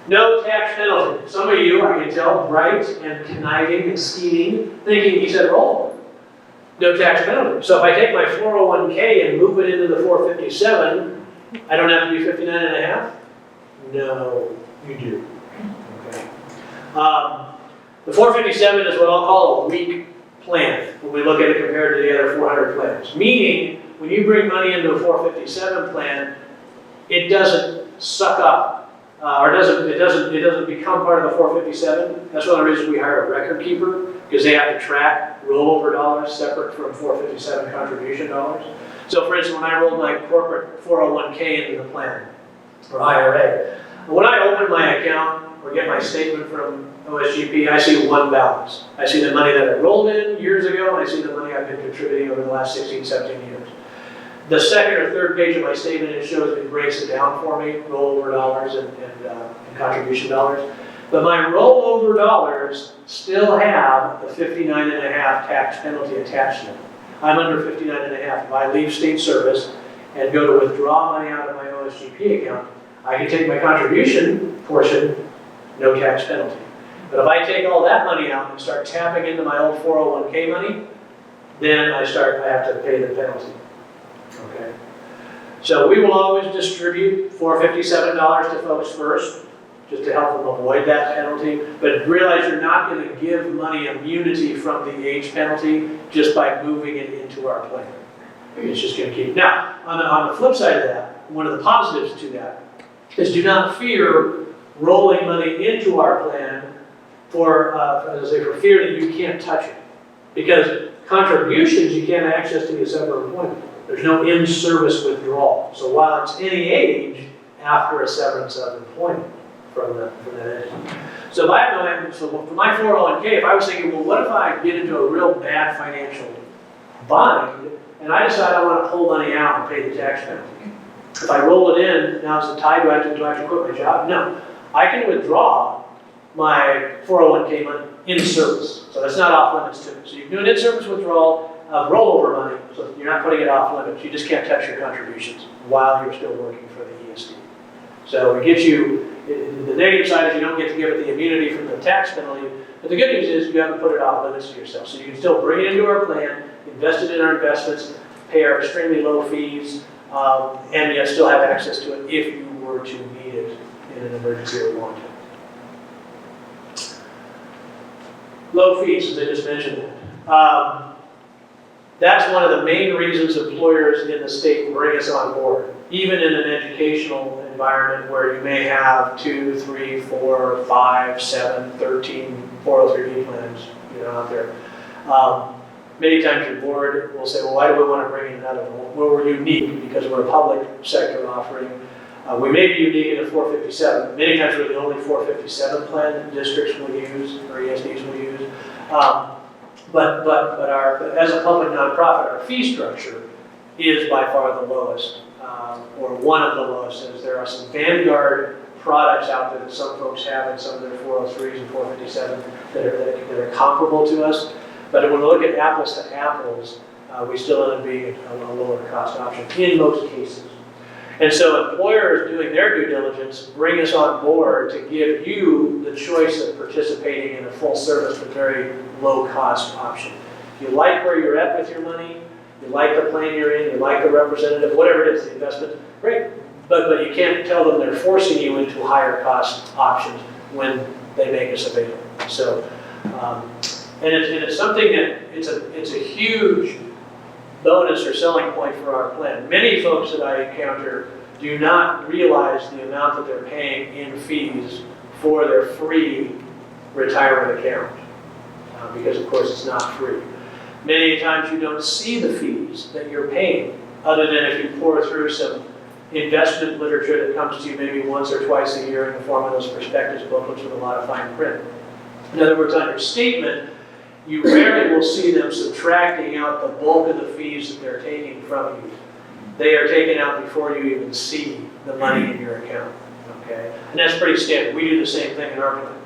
No tax penalty. Some of you, I can tell, bright and conniving and scheming, thinking he said roll. No tax penalty. So if I take my 401k and move it into the 457, I don't have to be 59 and a half? No, you do. Okay. The 457 is what I'll call a weak plan when we look at it compared to the other 400 plans. Meaning, when you bring money into a 457 plan, it doesn't suck up or it doesn't become part of the 457. That's one of the reasons we hire a record keeper, because they have to track rollover dollars separate from 457 contribution dollars. So for instance, when I rolled my corporate 401k into the plan, or IRA, when I open my account or get my statement from OSGP, I see one balance. I see the money that I rolled in years ago, and I see the money I've been contributing over the last 16, 17 years. The second or third page of my statement, it shows, it breaks it down for me, rollover dollars and contribution dollars. But my rollover dollars still have the 59 and a half tax penalty attached to them. I'm under 59 and a half. If I leave state service and go to withdraw money out of my OSGP account, I can take my contribution portion, no tax penalty. But if I take all that money out and start tapping into my old 401k money, then I have to pay the penalty. Okay. So we will always distribute $457 to folks first, just to help them avoid that penalty. But realize you're not going to give money immunity from the age penalty just by moving it into our plan. It's just going to keep. Now, on the flip side of that, one of the positives to that is do not fear rolling money into our plan for fear that you can't touch it. Because contributions you can't access to a separate employment. There's no in-service withdrawal. So while it's any age, after a severance of employment from that entity. So if I have no, so for my 401k, if I was thinking, well, what if I get into a real bad financial bind and I decide I want to pull money out and pay the tax penalty? If I roll it in, now's the time, do I have to quit my job? No. I can withdraw my 401k money in service. So that's not off limits to me. So you can do an in-service withdrawal of rollover money, so you're not putting it off limits. You just can't touch your contributions while you're still working for the ESD. So it gets you, the negative side is you don't get to give it the immunity from the tax penalty, but the good news is you haven't put it off limits to yourself. So you can still bring it into our plan, invest it in our investments, pay our extremely low fees, and yet still have access to it if you were to need it in an emergency or want to. Low fees, as I just mentioned. That's one of the main reasons employers in the state bring us on board. Even in an educational environment where you may have 2, 3, 4, 5, 7, 13 403B plans out there. Many times your board will say, well, why do we want to bring in another one? Well, we're unique because we're a public sector offering. We may be unique in a 457. Many times we're the only 457 plan that districts will use or ESDs will use. But as a public nonprofit, our fee structure is by far the lowest, or one of the lowest, as there are some Vanguard products out there that some folks have in some of their 403s and 457 that are comparable to us. But when we look at apples to apples, we still end up being a lower cost option in most cases. And so employers doing their due diligence bring us on board to give you the choice of participating in a full service but very low cost option. If you like where you're at with your money, you like the plan you're in, you like the representative, whatever it is, the investment, great. But you can't tell them they're forcing you into higher cost options when they make us available. So, and it's something that it's a huge bonus or selling point for our plan. Many folks that I encounter do not realize the amount that they're paying in fees for their free retirement account, because of course it's not free. Many times you don't see the fees that you're paying, other than if you pour through some investment literature that comes to you maybe once or twice a year in the form of those prospectus booklets with a lot of fine print. In other words, on your statement, you rarely will see them subtracting out the bulk of the fees that they're taking from you. They are taken out before you even see the money in your account, okay? And that's pretty standard. We do the same thing in our plan.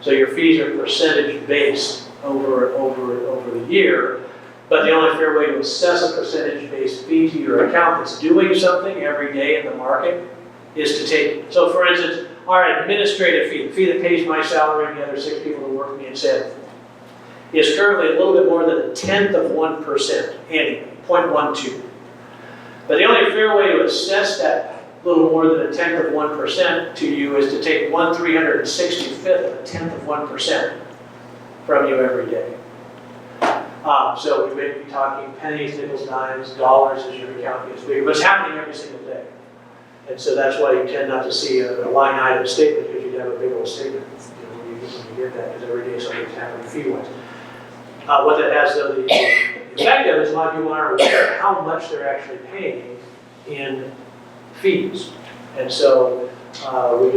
So your fees are percentage based over the year, but the only fair way to assess a percentage-based fee to your account that's doing something every day in the market is to take, so for instance, our administrative fee, the fee that pays my salary and the other 6 people who work for me in Salem, is currently a little bit more than 1/10% annually, 0.12. But the only fair way to assess that little more than 1/10% to you is to take 1/365th of 1/10% from you every day. So we may be talking pennies, nickels, dimes, dollars as your account gets bigger, but it's happening every single day. And so that's why you tend not to see a line item statement, because you'd have a big old statement when you get that, because every day something's happening fee-wise. What that has, though, the effect of is a lot of people aren't aware of how much they're actually paying in fees. And so we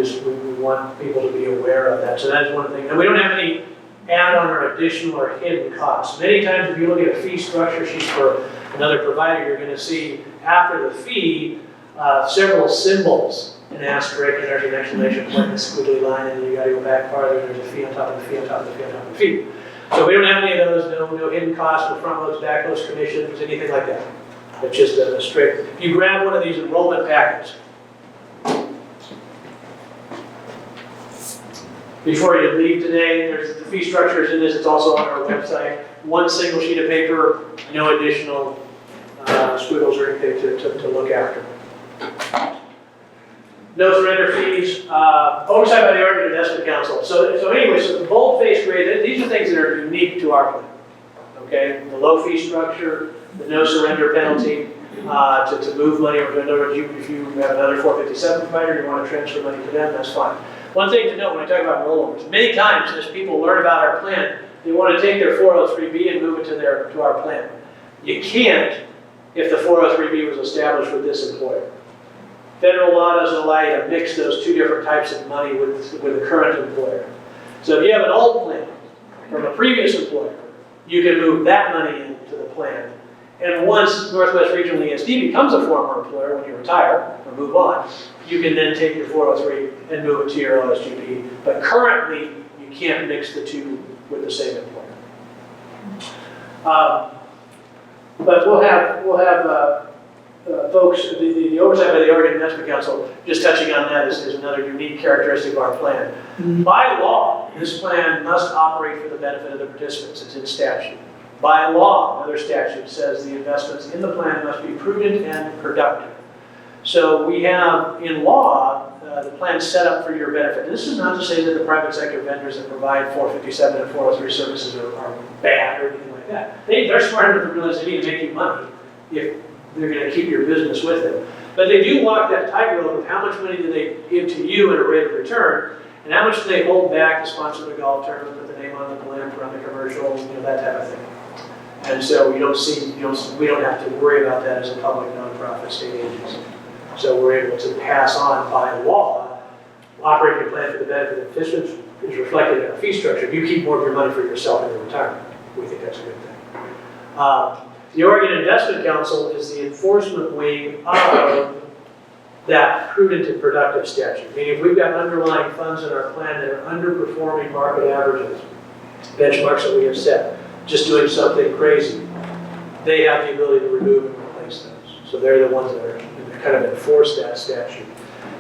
want people to be aware of that. So that's one thing. And we don't have any add-on or additional or hidden costs. Many times if you look at a fee structure sheet for another provider, you're going to see after the fee several symbols, an asterisk, and there's an exclamation point, a squiggly line, and then you got to go back farther, and there's a fee on top of the fee on top of the fee on top of the fee. So we don't have any of those, no hidden costs, no front loads, back loads, commissions, anything like that. It's just a straight. If you grab one of these enrollment packets, before you leave today, there's the fee structures in this, it's also on our website. One single sheet of paper, no additional squiggles or anything to look after. No surrender fees, oversight by the Oregon Investment Council. So anyway, so the bold-faced rate, these are things that are unique to our plan. Okay, the low fee structure, the no surrender penalty, to move money, or in other words, if you have another 457 provider, you want to transfer money to them, that's fine. One thing to note when I talk about rollovers, many times as people learn about our plan, they want to take their 403B and move it to our plan. You can't if the 403B was established with this employer. Federal law doesn't allow you to mix those two different types of money with the current employer. So if you have an old plan from a previous employer, you can move that money into the plan. And once Northwest Regional ESD becomes a former employer, when you retire or move on, you can then take your 403 and move it to your LSGP. But currently, you can't mix the two with the same employer. But we'll have folks, the oversight by the Oregon Investment Council, just touching on that is another unique characteristic of our plan. By law, this plan must operate for the benefit of the participants. It's in statute. By law, another statute says the investments in the plan must be prudent and productive. So we have, in law, the plan set up for your benefit. This is not to say that the private sector vendors that provide 457 and 403 services are bad or anything like that. They're smart enough to realize they need to make you money if they're going to keep your business with them. But they do walk that tightrope of how much money do they give to you at a rate of return, and how much do they hold back to sponsor the golf tournament, put the name on the blimp, run the commercial, that type of thing. And so we don't have to worry about that as a public nonprofit state agency. So we're able to pass on by law, operating a plan for the benefit of participants is reflected in our fee structure. You keep more of your money for yourself in your retirement. We think that's a good thing. The Oregon Investment Council is the enforcement wing of that prudent and productive statute. Meaning if we've got underlying funds in our plan that are underperforming market averages, benchmarks that we have set, just doing something crazy, they have the ability to remove and replace those. So they're the ones that are kind of enforce that statute.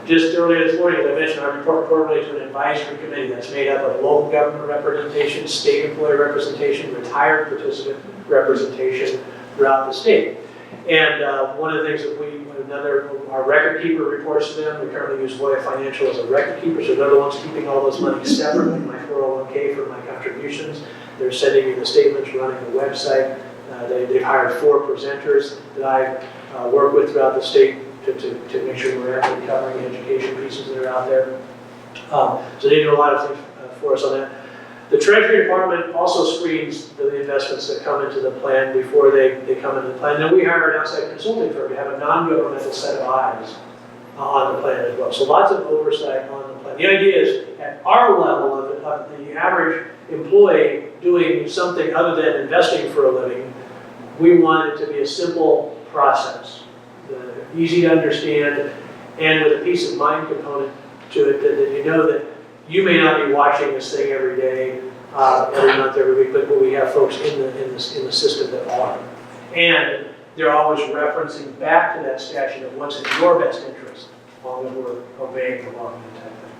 Just earlier this morning, as I mentioned, I report quarterly to an advisory committee that's made up of local government representation, state employee representation, retired participant representation throughout the state. And one of the things that our record keeper reports to them. We currently use Voya Financial as a record keeper, so they're the ones keeping all those monies separately, my 401k for my contributions. They're sending me the statements, running the website. They've hired 4 presenters that I work with throughout the state to make sure we're actually covering the education pieces that are out there. So they do a lot of things for us on that. The Treasury Department also screens the investments that come into the plan before they come into the plan. Then we hire an outside consulting firm to have a non-governmental set of eyes on the plan as well. So lots of oversight on the plan. The idea is at our level of the average employee doing something other than investing for a living, we want it to be a simple process, easy to understand, and with a peace of mind component to it that you know that you may not be watching this thing every day, every month, every week, but we have folks in the system that are. And they're always referencing back to that statute of what's in your best interest, as long as we're obeying the law and that type of thing.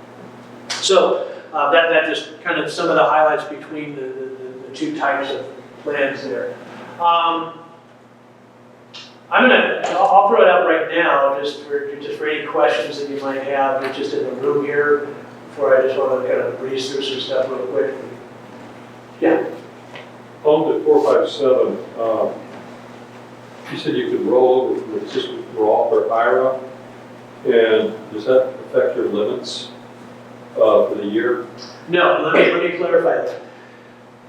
So that just kind of some of the highlights between the two types of plans there. I'll throw it out right now, just for any questions that you might have, just in the room here, before I just want to kind of breeze through some stuff real quick. Yeah. On the 457, you said you could roll over from existing Roth or IRA, and does that affect your limits for the year? No, let me clarify that.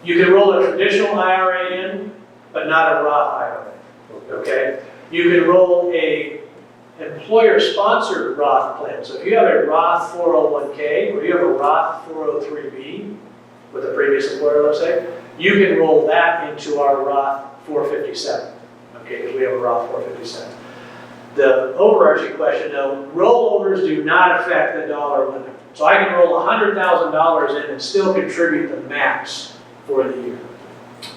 You can roll a traditional IRA in, but not a Roth IRA. Okay? You can roll a employer-sponsored Roth plan. So if you have a Roth 401k or you have a Roth 403b with a previous employer, let's say, you can roll that into our Roth 457. Okay, because we have a Roth 457. The overarching question though, rollovers do not affect the dollar limit. So I can roll $100,000 in and still contribute the max for the year.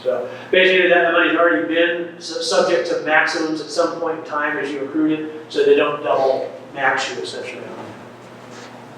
So basically that money's already been subject to maximums at some point in time as you accrued it, so they don't double max you essentially on it.